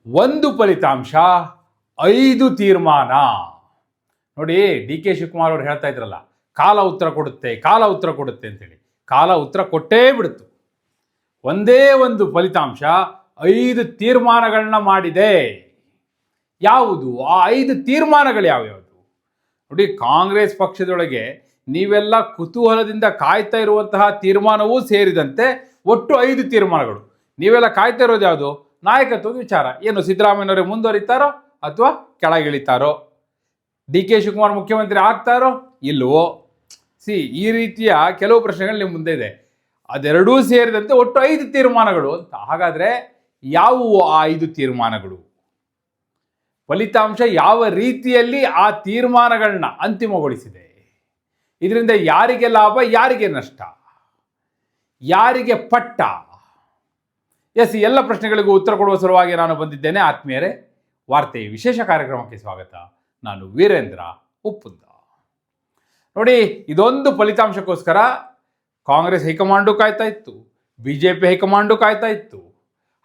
ಒಂದು ಫಲಿತಾಂಶ 5 ತೀರ್ಮಾನ. ನೋಡಿ, ಡಿ ಕೆ ಶಿವಕುಮಾರ್ ಅವರು ಹೇಳ್ತಾ ಇದ್ರಲ್ಲ, ಕಾಲ ಉತ್ತರ ಕೊಡುತ್ತೆ ಅಂತೇಳಿ. ಕಾಲ ಉತ್ತರ ಕೊಟ್ಟೇ ಬಿಡ್ತು. ಒಂದೇ ಒಂದು ಫಲಿತಾಂಶ 5 ತೀರ್ಮಾನಗಳನ್ನ ಮಾಡಿದೆ. ಯಾವುದು ಆ 5 ತೀರ್ಮಾನಗಳು? ಯಾವ್ಯಾವುದು ನೋಡಿ. ಕಾಂಗ್ರೆಸ್ ಪಕ್ಷದೊಳಗೆ ನೀವೆಲ್ಲ ಕುತೂಹಲದಿಂದ ಕಾಯ್ತಾ ಇರುವಂತಹ ತೀರ್ಮಾನವೂ ಸೇರಿದಂತೆ ಒಟ್ಟು 5 ತೀರ್ಮಾನಗಳು. ನೀವೆಲ್ಲ ಕಾಯ್ತಾ ಇರೋದು ಯಾವುದು? ನಾಯಕತ್ವದ ವಿಚಾರ. ಏನು ಸಿದ್ದರಾಮಯ್ಯನವರೇ ಮುಂದುವರಿತಾರೋ ಅಥವಾ ಕೆಳಗಿಳಿತಾರೋ? ಡಿ ಕೆ ಶಿವಕುಮಾರ್ ಮುಖ್ಯಮಂತ್ರಿ ಆಗ್ತಾರೋ ಇಲ್ವೋ? ಈ ರೀತಿಯ ಕೆಲವು ಪ್ರಶ್ನೆಗಳು ನಿಮ್ಮ ಮುಂದೆ ಇದೆ. ಅದೆರಡೂ ಸೇರಿದಂತೆ ಒಟ್ಟು 5 ತೀರ್ಮಾನಗಳು ಅಂತ. ಹಾಗಾದರೆ ಯಾವುವು ಆ 5 ತೀರ್ಮಾನಗಳು? ಫಲಿತಾಂಶ ಯಾವ ರೀತಿಯಲ್ಲಿ ಆ ತೀರ್ಮಾನಗಳನ್ನ ಅಂತಿಮಗೊಳಿಸಿದೆ? ಇದರಿಂದ ಯಾರಿಗೆ ಲಾಭ, ಯಾರಿಗೆ ನಷ್ಟ, ಯಾರಿಗೆ ಪಟ್ಟ? ಎಲ್ಲ ಪ್ರಶ್ನೆಗಳಿಗೂ ಉತ್ತರ ಕೊಡುವ ಸಲುವಾಗಿ ನಾನು ಬಂದಿದ್ದೇನೆ. ಆತ್ಮೀಯರೇ, ವಾರ್ತೆ ವಿಶೇಷ ಕಾರ್ಯಕ್ರಮಕ್ಕೆ ಸ್ವಾಗತ. ನಾನು ವೀರೇಂದ್ರ ಉಪ್ಪುಂದ. ನೋಡಿ, ಇದೊಂದು ಫಲಿತಾಂಶಕ್ಕೋಸ್ಕರ ಕಾಂಗ್ರೆಸ್ ಹೈಕಮಾಂಡು ಕಾಯ್ತಾ ಇತ್ತು, BJP ಹೈಕಮಾಂಡು ಕಾಯ್ತಾ ಇತ್ತು.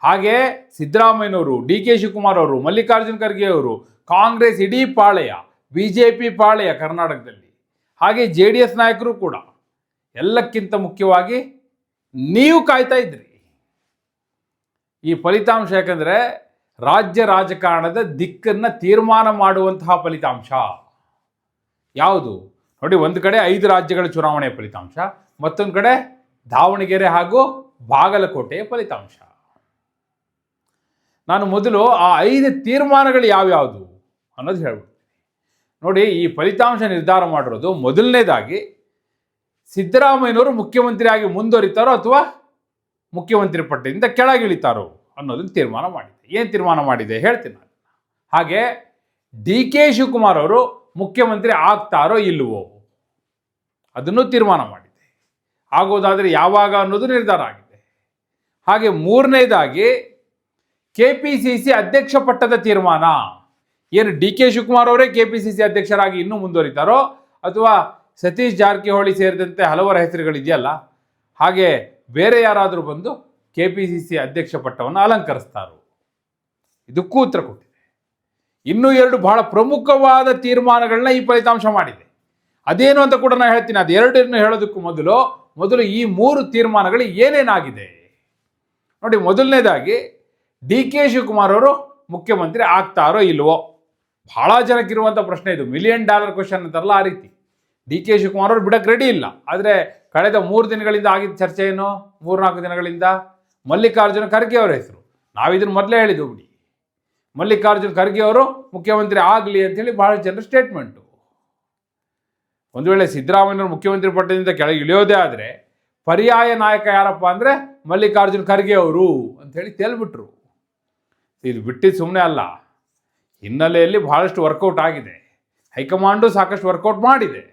ಹಾಗೆ ಸಿದ್ದರಾಮಯ್ಯನವರು, ಡಿ ಕೆ ಶಿವಕುಮಾರ್ ಅವರು, ಮಲ್ಲಿಕಾರ್ಜುನ್ ಖರ್ಗೆ ಅವರು, ಕಾಂಗ್ರೆಸ್ ಇಡೀ ಪಾಳೆಯ, BJP ಪಾಳೆಯ ಕರ್ನಾಟಕದಲ್ಲಿ, ಹಾಗೆ JDS ನಾಯಕರು ಕೂಡ, ಎಲ್ಲಕ್ಕಿಂತ ಮುಖ್ಯವಾಗಿ ನೀವು ಕಾಯ್ತಾ ಇದ್ರಿ ಈ ಫಲಿತಾಂಶ. ಯಾಕಂದರೆ ರಾಜ್ಯ ರಾಜಕಾರಣದ ದಿಕ್ಕನ್ನು ತೀರ್ಮಾನ ಮಾಡುವಂತಹ ಫಲಿತಾಂಶ ಯಾವುದು ನೋಡಿ. ಒಂದು ಕಡೆ 5 ರಾಜ್ಯಗಳ ಚುನಾವಣೆಯ ಫಲಿತಾಂಶ, ಮತ್ತೊಂದು ಕಡೆ ದಾವಣಗೆರೆ ಹಾಗೂ ಬಾಗಲಕೋಟೆಯ ಫಲಿತಾಂಶ. ನಾನು ಮೊದಲು ಆ 5 ತೀರ್ಮಾನಗಳು ಯಾವ್ಯಾವುದು ಅನ್ನೋದು ಹೇಳ್ಬಿಡ್ತೀನಿ. ನೋಡಿ, ಈ ಫಲಿತಾಂಶ ನಿರ್ಧಾರ ಮಾಡಿರೋದು ಮೊದಲನೇದಾಗಿ ಸಿದ್ದರಾಮಯ್ಯನವರು ಮುಖ್ಯಮಂತ್ರಿಯಾಗಿ ಮುಂದುವರಿತಾರೋ ಅಥವಾ ಮುಖ್ಯಮಂತ್ರಿ ಪಟ್ಟದಿಂದ ಕೆಳಗಿಳಿತಾರೋ ಅನ್ನೋದನ್ನು ತೀರ್ಮಾನ ಮಾಡಿದೆ. ಏನು ತೀರ್ಮಾನ ಮಾಡಿದೆ ಹೇಳ್ತೀನಿ ನಾನು. ಹಾಗೆ ಡಿ ಕೆ ಶಿವಕುಮಾರ್ ಅವರು ಮುಖ್ಯಮಂತ್ರಿ ಆಗ್ತಾರೋ ಇಲ್ವೋ ಅದನ್ನು ತೀರ್ಮಾನ ಮಾಡಿದೆ. ಆಗೋದಾದರೆ ಯಾವಾಗ ಅನ್ನೋದು ನಿರ್ಧಾರ ಆಗಿದೆ. ಹಾಗೆ ಮೂರನೇದಾಗಿ KPCC ಅಧ್ಯಕ್ಷ ಪಟ್ಟದ ತೀರ್ಮಾನ. ಏನು ಡಿ ಕೆ ಶಿವಕುಮಾರ್ ಅವರೇ KPCC ಅಧ್ಯಕ್ಷರಾಗಿ ಇನ್ನೂ ಮುಂದುವರಿತಾರೋ ಅಥವಾ ಸತೀಶ್ ಜಾರಕಿಹೊಳಿ ಸೇರಿದಂತೆ ಹಲವರ ಹೆಸರುಗಳಿದೆಯಲ್ಲ, ಹಾಗೆ ಬೇರೆ ಯಾರಾದರೂ ಬಂದು KPCC ಅಧ್ಯಕ್ಷ ಪಟ್ಟವನ್ನು ಅಲಂಕರಿಸ್ತಾರೋ, ಇದಕ್ಕೂ ಉತ್ತರ ಕೊಟ್ಟಿದೆ. ಇನ್ನೂ 2 ಬಹಳ ಪ್ರಮುಖವಾದ ತೀರ್ಮಾನಗಳನ್ನ ಈ ಫಲಿತಾಂಶ ಮಾಡಿದೆ. ಅದೇನು ಅಂತ ಕೂಡ ನಾನು ಹೇಳ್ತೀನಿ. ಅದು 2 ಹೇಳೋದಕ್ಕೂ ಮೊದಲು ಈ 3 ತೀರ್ಮಾನಗಳು ಏನೇನಾಗಿದೆ ನೋಡಿ. ಮೊದಲನೇದಾಗಿ ಡಿ ಕೆ ಶಿವಕುಮಾರ್ ಅವರು ಮುಖ್ಯಮಂತ್ರಿ ಆಗ್ತಾರೋ ಇಲ್ವೋ? ಬಹಳ ಜನಕ್ಕಿರುವಂಥ ಪ್ರಶ್ನೆ ಇದು. $1 ಮಿಲಿಯನ್ ಕ್ವಶನ್ ಅಂತಾರಲ್ಲ, ಆ ರೀತಿ. ಡಿ ಕೆ ಶಿವಕುಮಾರ್ ಅವರು ಬಿಡಕ್ಕೆ ರೆಡಿ ಇಲ್ಲ. ಆದರೆ ಕಳೆದ 3 ದಿನಗಳಿಂದ ಆಗಿದ್ದ ಚರ್ಚೆ ಏನು? 3-4 ದಿನಗಳಿಂದ ಮಲ್ಲಿಕಾರ್ಜುನ ಖರ್ಗೆ ಅವರ ಹೆಸರು. ನಾವಿದನ್ನು ಮೊದಲೇ ಹೇಳಿದ್ದು ಬಿಡಿ. ಮಲ್ಲಿಕಾರ್ಜುನ ಖರ್ಗೆ ಅವರು ಮುಖ್ಯಮಂತ್ರಿ ಆಗಲಿ ಅಂತೇಳಿ ಬಹಳ ಜನರ ಸ್ಟೇಟ್ಮೆಂಟು. ಒಂದು ವೇಳೆ ಸಿದ್ದರಾಮಯ್ಯನವರು ಮುಖ್ಯಮಂತ್ರಿ ಪಟ್ಟದಿಂದ ಕೆಳಗೆ ಇಳಿಯೋದೇ ಆದರೆ ಪರ್ಯಾಯ ನಾಯಕ ಯಾರಪ್ಪ ಅಂದರೆ ಮಲ್ಲಿಕಾರ್ಜುನ ಖರ್ಗೆ ಅವರು ಅಂಥೇಳಿ ತೇಲ್ಬಿಟ್ರು. ಇದು ಬಿಟ್ಟಿದ್ದು ಸುಮ್ಮನೆ ಅಲ್ಲ, ಹಿನ್ನೆಲೆಯಲ್ಲಿ ಬಹಳಷ್ಟು ವರ್ಕೌಟ್ ಆಗಿದೆ. ಹೈಕಮಾಂಡು ಸಾಕಷ್ಟು ವರ್ಕೌಟ್ ಮಾಡಿದೆ.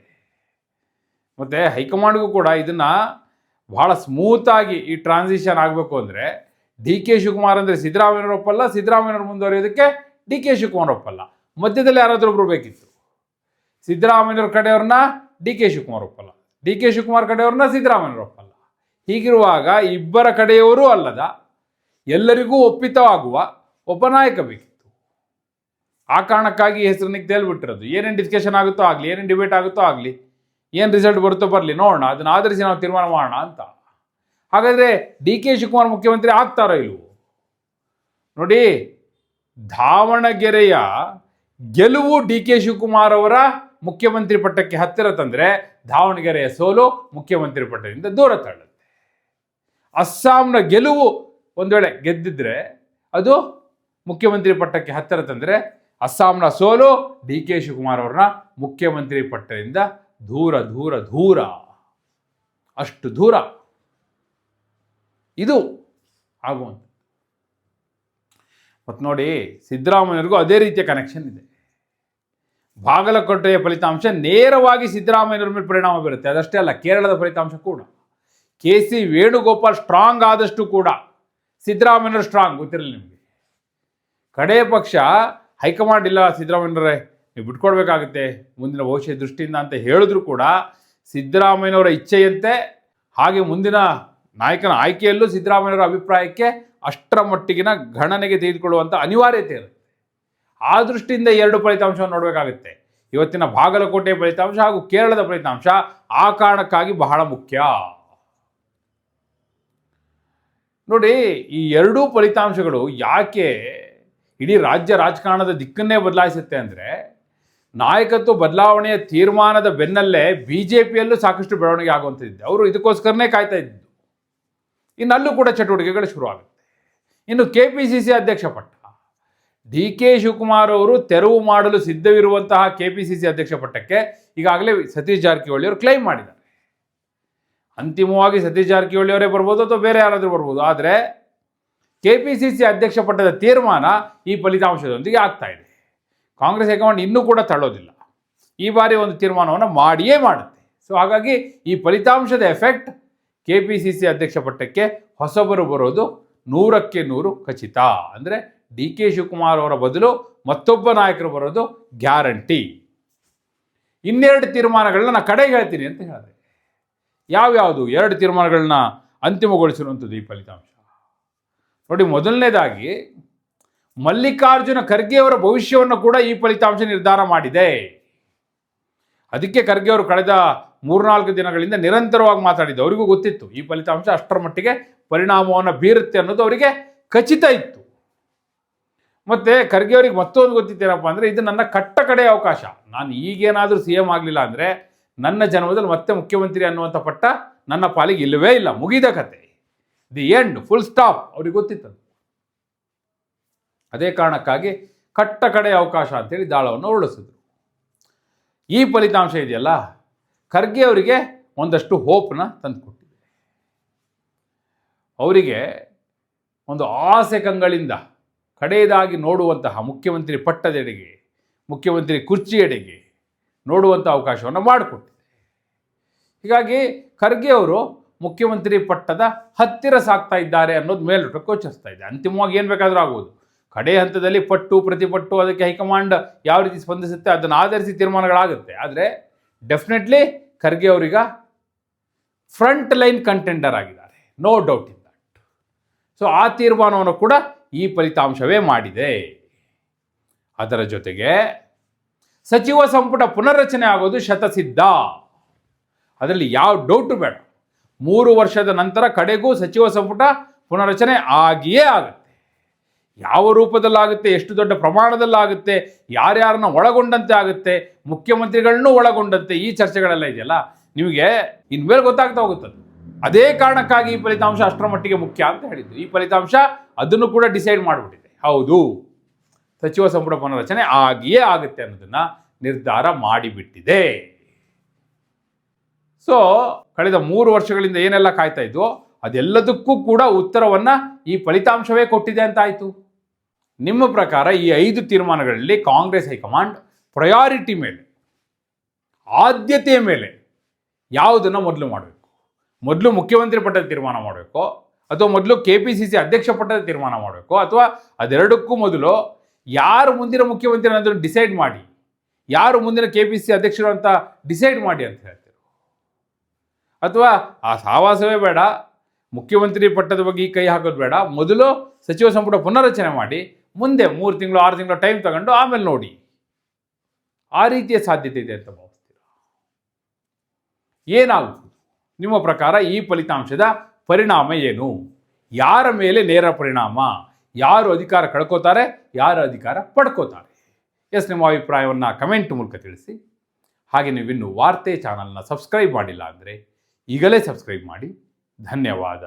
ಮತ್ತು ಹೈಕಮಾಂಡ್ಗೂ ಕೂಡ ಇದನ್ನು ಬಹಳ ಸ್ಮೂತಾಗಿ ಈ ಟ್ರಾನ್ಸಿಷನ್ ಆಗಬೇಕು ಅಂದರೆ ಡಿ ಕೆ ಶಿವಕುಮಾರ್ ಅಂದರೆ ಸಿದ್ದರಾಮಯ್ಯನವರು ಒಪ್ಪಲ್ಲ, ಸಿದ್ದರಾಮಯ್ಯನವರು ಮುಂದುವರಿಯೋದಕ್ಕೆ ಡಿ ಕೆ ಶಿವಕುಮಾರ್ ಒಪ್ಪಲ್ಲ. ಮಧ್ಯದಲ್ಲಿ ಯಾರಾದರೂ ಒಬ್ಬರು ಬೇಕಿತ್ತು. ಸಿದ್ದರಾಮಯ್ಯನವ್ರ ಕಡೆಯವ್ರನ್ನ ಡಿ ಕೆ ಶಿವಕುಮಾರ್ ಒಪ್ಪಲ್ಲ, ಡಿ ಕೆ ಶಿವಕುಮಾರ್ ಕಡೆಯವ್ರನ್ನ ಸಿದ್ದರಾಮಯ್ಯನವರು ಒಪ್ಪಲ್ಲ. ಹೀಗಿರುವಾಗ ಇಬ್ಬರ ಕಡೆಯವರೂ ಅಲ್ಲದ ಎಲ್ಲರಿಗೂ ಒಪ್ಪಿತವಾಗುವ ಒಬ್ಬ ನಾಯಕ ಬೇಕಿತ್ತು. ಆ ಕಾರಣಕ್ಕಾಗಿ ಈ ಹೆಸರನ್ನಿಗೆ ತೇಲ್ಬಿಟ್ಟಿರೋದು. ಏನೇನು ಡಿಸ್ಕಷನ್ ಆಗುತ್ತೋ ಆಗಲಿ, ಏನೇನು ಡಿಬೇಟ್ ಆಗುತ್ತೋ ಆಗಲಿ, ಏನು ರಿಸಲ್ಟ್ ಬರುತ್ತೋ ಬರಲಿ, ನೋಡೋಣ, ಅದನ್ನು ಆಧರಿಸಿ ನಾವು ತೀರ್ಮಾನ ಮಾಡೋಣ ಅಂತ. ಹಾಗಾದರೆ ಡಿ ಕೆ ಶಿವಕುಮಾರ್ ಮುಖ್ಯಮಂತ್ರಿ ಆಗ್ತಾರೋ ಇಲ್ವೋ ನೋಡಿ. ದಾವಣಗೆರೆಯ ಗೆಲುವು ಡಿ ಕೆ ಶಿವಕುಮಾರ್ ಅವರ ಮುಖ್ಯಮಂತ್ರಿ ಪಟ್ಟಕ್ಕೆ ಹತ್ತಿರ ತಂದರೆ ದಾವಣಗೆರೆಯ ಸೋಲು ಮುಖ್ಯಮಂತ್ರಿ ಪಟ್ಟದಿಂದ ದೂರ ತಳ್ಳುತ್ತೆ. ಅಸ್ಸಾಂನ ಗೆಲುವು ಒಂದು ವೇಳೆ ಗೆದ್ದಿದ್ರೆ ಅದು ಮುಖ್ಯಮಂತ್ರಿ ಪಟ್ಟಕ್ಕೆ ಹತ್ತಿರ ತಂದರೆ ಅಸ್ಸಾಂನ ಸೋಲು ಡಿ ಕೆ ಶಿವಕುಮಾರ್ ಅವ್ರನ್ನ ಮುಖ್ಯಮಂತ್ರಿ ಪಟ್ಟದಿಂದ ದೂರ ದೂರ ದೂರ, ಅಷ್ಟು ದೂರ ಇದು ಆಗುವಂಥ. ಮತ್ತು ನೋಡಿ, ಸಿದ್ದರಾಮಯ್ಯವ್ರಿಗೂ ಅದೇ ರೀತಿಯ ಕನೆಕ್ಷನ್ ಇದೆ. ಬಾಗಲಕೋಟೆಯ ಫಲಿತಾಂಶ ನೇರವಾಗಿ ಸಿದ್ದರಾಮಯ್ಯವ್ರ ಮೇಲೆ ಪರಿಣಾಮ ಬೀರುತ್ತೆ. ಅದಷ್ಟೇ ಅಲ್ಲ, ಕೇರಳದ ಫಲಿತಾಂಶ ಕೂಡ. KC ವೇಣುಗೋಪಾಲ್ ಸ್ಟ್ರಾಂಗ್ ಆದಷ್ಟು ಕೂಡ ಸಿದ್ದರಾಮಯ್ಯವ್ರು ಸ್ಟ್ರಾಂಗ್. ಗೊತ್ತಿರಲಿ ನಿಮಗೆ. ಕಡೇ ಪಕ್ಷ ಹೈಕಮಾಂಡ್ ಇಲ್ಲ ಸಿದ್ದರಾಮಯ್ಯವ್ರೆ, ನೀವು ಬಿಟ್ಕೊಡ್ಬೇಕಾಗುತ್ತೆ ಮುಂದಿನ ಭವಿಷ್ಯ ದೃಷ್ಟಿಯಿಂದ ಅಂತ ಹೇಳಿದ್ರು ಕೂಡ ಸಿದ್ದರಾಮಯ್ಯನವರ ಇಚ್ಛೆಯಂತೆ, ಹಾಗೆ ಮುಂದಿನ ನಾಯಕನ ಆಯ್ಕೆಯಲ್ಲೂ ಸಿದ್ದರಾಮಯ್ಯನವರ ಅಭಿಪ್ರಾಯಕ್ಕೆ ಅಷ್ಟರ ಮಟ್ಟಿಗಿನ ಗಣನೆಗೆ ತೆಗೆದುಕೊಳ್ಳುವಂಥ ಅನಿವಾರ್ಯತೆ ಇರುತ್ತೆ. ಆ ದೃಷ್ಟಿಯಿಂದ ಎರಡು ಫಲಿತಾಂಶವನ್ನು ನೋಡಬೇಕಾಗುತ್ತೆ. ಇವತ್ತಿನ ಬಾಗಲಕೋಟೆ ಫಲಿತಾಂಶ ಹಾಗೂ ಕೇರಳದ ಫಲಿತಾಂಶ ಆ ಕಾರಣಕ್ಕಾಗಿ ಬಹಳ ಮುಖ್ಯ. ನೋಡಿ, ಈ ಎರಡೂ ಫಲಿತಾಂಶಗಳು ಯಾಕೆ ಇಡೀ ರಾಜ್ಯ ರಾಜಕಾರಣದ ದಿಕ್ಕನ್ನೇ ಬದಲಾಯಿಸುತ್ತೆ ಅಂದರೆ, ನಾಯಕತ್ವ ಬದಲಾವಣೆಯ ತೀರ್ಮಾನದ ಬೆನ್ನಲ್ಲೇ BJPಯಲ್ಲೂ ಸಾಕಷ್ಟು ಬೆಳವಣಿಗೆ ಆಗುವಂಥದ್ದಿದೆ. ಅವರು ಇದಕ್ಕೋಸ್ಕರನೇ ಕಾಯ್ತಾ ಇದ್ದು. ಇನ್ನಲ್ಲೂ ಕೂಡ ಚಟುವಟಿಕೆಗಳು ಶುರುವಾಗುತ್ತೆ. ಇನ್ನು KPCC ಅಧ್ಯಕ್ಷ ಪಟ್ಟ, DK ಶಿವಕುಮಾರ್ ಅವರು ತೆರವು ಮಾಡಲು ಸಿದ್ಧವಿರುವಂತಹ KPCC ಅಧ್ಯಕ್ಷ ಪಟ್ಟಕ್ಕೆ ಈಗಾಗಲೇ ಸತೀಶ್ ಜಾರಕಿಹೊಳಿ ಅವರು ಕ್ಲೈಮ್ ಮಾಡಿದ್ದಾರೆ. ಅಂತಿಮವಾಗಿ ಸತೀಶ್ ಜಾರಕಿಹೊಳಿ ಅವರೇ ಬರ್ಬೋದು ಅಥವಾ ಬೇರೆ ಯಾರಾದರೂ ಬರ್ಬೋದು. ಆದರೆ KPCC ಅಧ್ಯಕ್ಷ ಪಟ್ಟದ ತೀರ್ಮಾನ ಈ ಫಲಿತಾಂಶದೊಂದಿಗೆ ಆಗ್ತಾ ಇದೆ. ಕಾಂಗ್ರೆಸ್ ಹೈಕಮಾಂಡ್ ಇನ್ನೂ ಕೂಡ ತಳ್ಳೋದಿಲ್ಲ. ಈ ಬಾರಿ ಒಂದು ತೀರ್ಮಾನವನ್ನು ಮಾಡಿಯೇ ಮಾಡುತ್ತೆ. ಸೊ ಹಾಗಾಗಿ ಈ ಫಲಿತಾಂಶದ ಎಫೆಕ್ಟ್ KPCC ಅಧ್ಯಕ್ಷ ಪಟ್ಟಕ್ಕೆ ಹೊಸಬರು ಬರೋದು 100ಕ್ಕೆ 100 ಖಚಿತ. ಅಂದರೆ DK ಶಿವಕುಮಾರ್ ಅವರ ಬದಲು ಮತ್ತೊಬ್ಬ ನಾಯಕರು ಬರೋದು ಗ್ಯಾರಂಟಿ. ಇನ್ನೆರಡು ತೀರ್ಮಾನಗಳನ್ನ ನಾನು ಕಡೆಗೆ ಹೇಳ್ತೀನಿ ಅಂತ ಹೇಳಿದೆ. ಯಾವ್ಯಾವುದು ಎರಡು ತೀರ್ಮಾನಗಳನ್ನ ಅಂತಿಮಗೊಳಿಸಿರುವಂಥದ್ದು ಈ ಫಲಿತಾಂಶ ನೋಡಿ. ಮೊದಲನೇದಾಗಿ ಮಲ್ಲಿಕಾರ್ಜುನ ಖರ್ಗೆ ಅವರ ಭವಿಷ್ಯವನ್ನು ಕೂಡ ಈ ಫಲಿತಾಂಶ ನಿರ್ಧಾರ ಮಾಡಿದೆ. ಅದಕ್ಕೆ ಖರ್ಗೆ ಅವರು ಕಳೆದ 3-4 ದಿನಗಳಿಂದ ನಿರಂತರವಾಗಿ ಮಾತಾಡಿದ್ದು. ಅವರಿಗೂ ಗೊತ್ತಿತ್ತು ಈ ಫಲಿತಾಂಶ ಅಷ್ಟರ ಮಟ್ಟಿಗೆ ಪರಿಣಾಮವನ್ನು ಬೀರುತ್ತೆ ಅನ್ನೋದು ಅವರಿಗೆ ಖಚಿತ ಇತ್ತು. ಮತ್ತು ಖರ್ಗೆ ಅವರಿಗೆ ಮತ್ತೊಂದು ಗೊತ್ತಿತ್ತೇನಪ್ಪ ಅಂದರೆ, ಇದು ನನ್ನ ಕಟ್ಟ ಕಡೆಯ ಅವಕಾಶ. ನಾನು ಈಗೇನಾದರೂ CM ಆಗಲಿಲ್ಲ ಅಂದರೆ ನನ್ನ ಜನ್ಮದಲ್ಲಿ ಮತ್ತೆ ಮುಖ್ಯಮಂತ್ರಿ ಅನ್ನುವಂಥ ಪಟ್ಟ ನನ್ನ ಪಾಲಿಗೆ ಇಲ್ಲವೇ ಇಲ್ಲ, ಮುಗಿದ ಕತೆ, ದಿ ಎಂಡ್, ಫುಲ್ ಸ್ಟಾಪ್. ಅವ್ರಿಗೆ ಗೊತ್ತಿತ್ತದು. ಅದೇ ಕಾರಣಕ್ಕಾಗಿ ಕಟ್ಟ ಕಡೆಯ ಅವಕಾಶ ಅಂತೇಳಿ ದಾಳವನ್ನು ಹೊರಡಿಸಿದ್ರು. ಈ ಫಲಿತಾಂಶ ಇದೆಯಲ್ಲ, ಖರ್ಗೆ ಅವರಿಗೆ ಒಂದಷ್ಟು ಹೋಪ್ನ ತಂದುಕೊಟ್ಟಿದೆ. ಅವರಿಗೆ ಒಂದು ಆಸೆ ಕಂಗಳಿಂದ ಕಡೆಯದಾಗಿ ನೋಡುವಂತಹ ಮುಖ್ಯಮಂತ್ರಿ ಪಟ್ಟದೆಡೆಗೆ, ಮುಖ್ಯಮಂತ್ರಿ ಕುರ್ಚಿಯೆಡೆಗೆ ನೋಡುವಂಥ ಅವಕಾಶವನ್ನು ಮಾಡಿಕೊಟ್ಟಿದೆ. ಹೀಗಾಗಿ ಖರ್ಗೆ ಅವರು ಮುಖ್ಯಮಂತ್ರಿ ಪಟ್ಟದ ಹತ್ತಿರ ಸಾಗ್ತಾ ಇದ್ದಾರೆ ಅನ್ನೋದು ಮೇಲ್ನೋಟಕ್ಕೆ ಗೋಚರಿಸ್ತಾ ಇದೆ. ಅಂತಿಮವಾಗಿ ಏನು ಬೇಕಾದರೂ ಆಗ್ಬೋದು. ಕಡೆ ಹಂತದಲ್ಲಿ ಪಟ್ಟು ಪ್ರತಿಪಟ್ಟು ಅದಕ್ಕೆ ಹೈಕಮಾಂಡ್ ಯಾವ ರೀತಿ ಸ್ಪಂದಿಸುತ್ತೆ ಅದನ್ನು ಆಧರಿಸಿ ತೀರ್ಮಾನಗಳಾಗುತ್ತೆ. ಆದರೆ ಡೆಫಿನೆಟ್ಲಿ ಖರ್ಗೆ ಅವರೀಗ ಫ್ರಂಟ್ ಲೈನ್ ಕಂಟೆಂಡರ್ ಆಗಿದ್ದಾರೆ, no doubt in that. So ಆ ತೀರ್ಮಾನವನ್ನು ಕೂಡ ಈ ಫಲಿತಾಂಶವೇ ಮಾಡಿದೆ. ಅದರ ಜೊತೆಗೆ ಸಚಿವ ಸಂಪುಟ ಪುನರ್ರಚನೆ ಆಗೋದು ಶತಸಿದ್ಧ, ಅದರಲ್ಲಿ ಯಾವ ಡೌಟು ಬೇಡ. 3 ವರ್ಷದ ನಂತರ ಕಡೆಗೂ ಸಚಿವ ಸಂಪುಟ ಪುನರ್ರಚನೆ ಆಗಿಯೇ ಆಗುತ್ತೆ. ಯಾವ ರೂಪದಲ್ಲಾಗುತ್ತೆ, ಎಷ್ಟು ದೊಡ್ಡ ಪ್ರಮಾಣದಲ್ಲಾಗುತ್ತೆ, ಯಾರ್ಯಾರನ್ನ ಒಳಗೊಂಡಂತೆ ಆಗುತ್ತೆ, ಮುಖ್ಯಮಂತ್ರಿಗಳನ್ನೂ ಒಳಗೊಂಡಂತೆ, ಈ ಚರ್ಚೆಗಳೆಲ್ಲ ಇದೆಯಲ್ಲ, ನಿಮಗೆ ಇನ್ಮೇಲೆ ಗೊತ್ತಾಗ್ತಾ ಹೋಗುತ್ತದೆ. ಅದೇ ಕಾರಣಕ್ಕಾಗಿ ಈ ಫಲಿತಾಂಶ ಅಷ್ಟರ ಮಟ್ಟಿಗೆ ಮುಖ್ಯ ಅಂತ ಹೇಳಿದ್ದು. ಈ ಫಲಿತಾಂಶ ಅದನ್ನು ಕೂಡ ಡಿಸೈಡ್ ಮಾಡಿಬಿಟ್ಟಿದೆ. ಹೌದು, ಸಚಿವ ಸಂಪುಟ ಪುನರ್ರಚನೆ ಆಗಿಯೇ ಆಗುತ್ತೆ ಅನ್ನೋದನ್ನ ನಿರ್ಧಾರ ಮಾಡಿಬಿಟ್ಟಿದೆ. ಸೊ ಕಳೆದ 3 ವರ್ಷಗಳಿಂದ ಏನೆಲ್ಲ ಕಾಯ್ತಾ ಇದ್ವೋ ಅದೆಲ್ಲದಕ್ಕೂ ಕೂಡ ಉತ್ತರವನ್ನ ಈ ಫಲಿತಾಂಶವೇ ಕೊಟ್ಟಿದೆ ಅಂತ ಆಯಿತು. ನಿಮ್ಮ ಪ್ರಕಾರ ಈ 5 ತೀರ್ಮಾನಗಳಲ್ಲಿ ಕಾಂಗ್ರೆಸ್ ಹೈಕಮಾಂಡ್ ಪ್ರಯಾರಿಟಿ ಮೇಲೆ, ಆದ್ಯತೆಯ ಮೇಲೆ ಯಾವುದನ್ನು ಮೊದಲು ಮಾಡಬೇಕು? ಮೊದಲು ಮುಖ್ಯಮಂತ್ರಿ ಪಟ್ಟದ ತೀರ್ಮಾನ ಮಾಡಬೇಕು, ಅಥವಾ ಮೊದಲು KPCC ಅಧ್ಯಕ್ಷ ಪಟ್ಟದ ತೀರ್ಮಾನ ಮಾಡಬೇಕು, ಅಥವಾ ಅದೆರಡಕ್ಕೂ ಮೊದಲು ಯಾರು ಮುಂದಿನ ಮುಖ್ಯಮಂತ್ರಿ ಅನ್ನೋದನ್ನು ಡಿಸೈಡ್ ಮಾಡಿ, ಯಾರು ಮುಂದಿನ KPCC ಅಧ್ಯಕ್ಷರು ಅಂತ ಡಿಸೈಡ್ ಮಾಡಿ ಅಂತ ಹೇಳ್ತೀವಿ? ಅಥವಾ ಆ ಸಹವಾಸವೇ ಬೇಡ, ಮುಖ್ಯಮಂತ್ರಿ ಪಟ್ಟದ ಬಗ್ಗೆ ಕೈ ಹಾಕೋದು ಬೇಡ, ಮೊದಲು ಸಚಿವ ಸಂಪುಟ ಪುನರ್ರಚನೆ ಮಾಡಿ ಮುಂದೆ 3 ತಿಂಗಳು 6 ತಿಂಗಳು ಟೈಮ್ ತಗೊಂಡು ಆಮೇಲೆ ನೋಡಿ, ಆ ರೀತಿಯ ಸಾಧ್ಯತೆ ಇದೆ ಅಂತ ಭಾವಿಸ್ತೀರಾ? ಏನಾಗುತ್ತೆ ನಿಮ್ಮ ಪ್ರಕಾರ? ಈ ಫಲಿತಾಂಶದ ಪರಿಣಾಮ ಏನು? ಯಾರ ಮೇಲೆ ನೇರ ಪರಿಣಾಮ? ಯಾರು ಅಧಿಕಾರ ಕಳ್ಕೋತಾರೆ, ಯಾರು ಅಧಿಕಾರ ಪಡ್ಕೋತಾರೆ? ನಿಮ್ಮ ಅಭಿಪ್ರಾಯವನ್ನು ಕಮೆಂಟ್ ಮೂಲಕ ತಿಳಿಸಿ. ಹಾಗೆ ನೀವಿನ್ನೂ ವಾರ್ತೆ ಚಾನಲ್ನ ಸಬ್ಸ್ಕ್ರೈಬ್ ಮಾಡಿಲ್ಲ ಅಂದರೆ ಈಗಲೇ ಸಬ್ಸ್ಕ್ರೈಬ್ ಮಾಡಿ. ಧನ್ಯವಾದ.